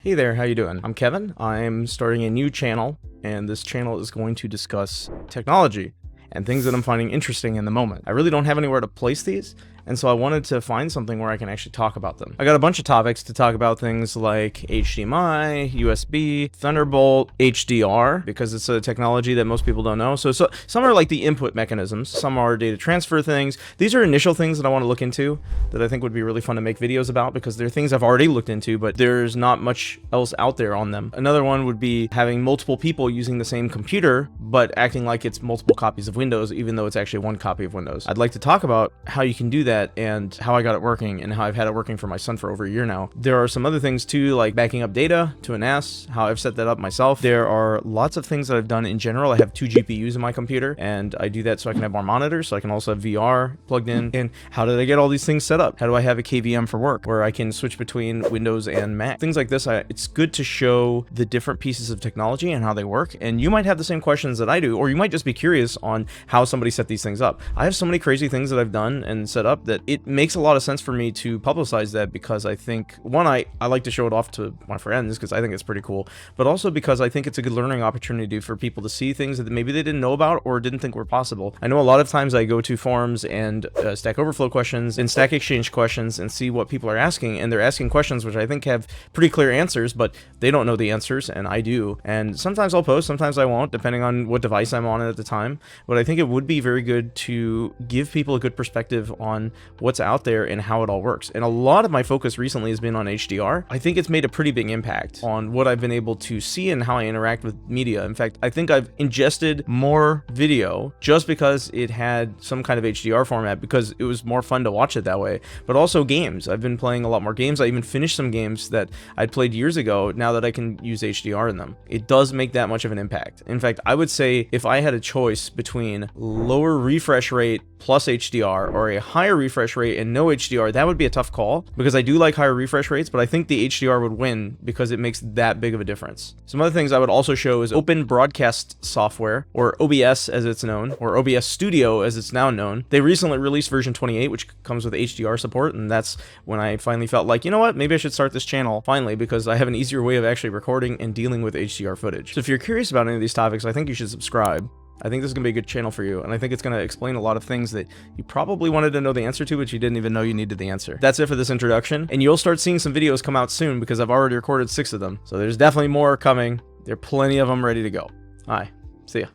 Hey there, how you doing? I'm Kevin. I'm starting a new channel, and this channel is going to discuss technology and things that I'm finding interesting in the moment. I really don't have anywhere to place these, and so I wanted to find something where I can actually talk about them. I got a bunch of topics to talk about, things like HDMI, USB, Thunderbolt, HDR, because it's a technology that most people don't know. So some are like the input mechanisms, some are data transfer things. These are initial things that I want to look into that I think would be really fun to make videos about, because they're things I've already looked into, but there's not much else out there on them. Another one would be having multiple people using the same computer, but acting like it's multiple copies of Windows, even though it's actually one copy of Windows. I'd like to talk about how you can do that and how I got it working and how I've had it working for my son for over a year now. There are some other things too, like backing up data to a NAS, how I've set that up myself. There are lots of things that I've done in general. I have 2 GPUs in my computer, and I do that so I can have more monitors, so I can also have VR plugged in. And how did I get all these things set up? How do I have a KVM for work where I can switch between Windows and Mac? Things like this, it's good to show the different pieces of technology and how they work. And you might have the same questions that I do, or you might just be curious on how somebody set these things up. I have so many crazy things that I've done and set up that it makes a lot of sense for me to publicize that, because I think, one, I like to show it off to my friends because I think it's pretty cool, but also because I think it's a good learning opportunity for people to see things that maybe they didn't know about or didn't think were possible. I know a lot of times I go to forums and Stack Overflow questions and Stack Exchange questions and see what people are asking, and they're asking questions which I think have pretty clear answers, but they don't know the answers, and I do. And sometimes I'll post, sometimes I won't, depending on what device I'm on at the time. But I think it would be very good to give people a good perspective on what's out there and how it all works. And a lot of my focus recently has been on HDR. I think it's made a pretty big impact on what I've been able to see and how I interact with media. In fact, I think I've ingested more video just because it had some kind of HDR format, because it was more fun to watch it that way. But also games. I've been playing a lot more games. I even finished some games that I'd played years ago now that I can use HDR in them. It does make that much of an impact. In fact, I would say if I had a choice between lower refresh rate plus HDR or a higher refresh rate and no HDR, that would be a tough call, because I do like higher refresh rates, but I think the HDR would win because it makes that big of a difference. Some other things I would also show is open broadcast software, or OBS as it's known, or OBS Studio as it's now known. They recently released version 28, which comes with HDR support, and that's when I finally felt like, you know what, maybe I should start this channel finally, because I have an easier way of actually recording and dealing with HDR footage. So if you're curious about any of these topics, I think you should subscribe. I think this is going to be a good channel for you, and I think it's going to explain a lot of things that you probably wanted to know the answer to, but you didn't even know you needed the answer. That's it for this introduction, and you'll start seeing some videos come out soon, because I've already recorded 6 of them. So there's definitely more coming. There are plenty of them ready to go. All right, see ya.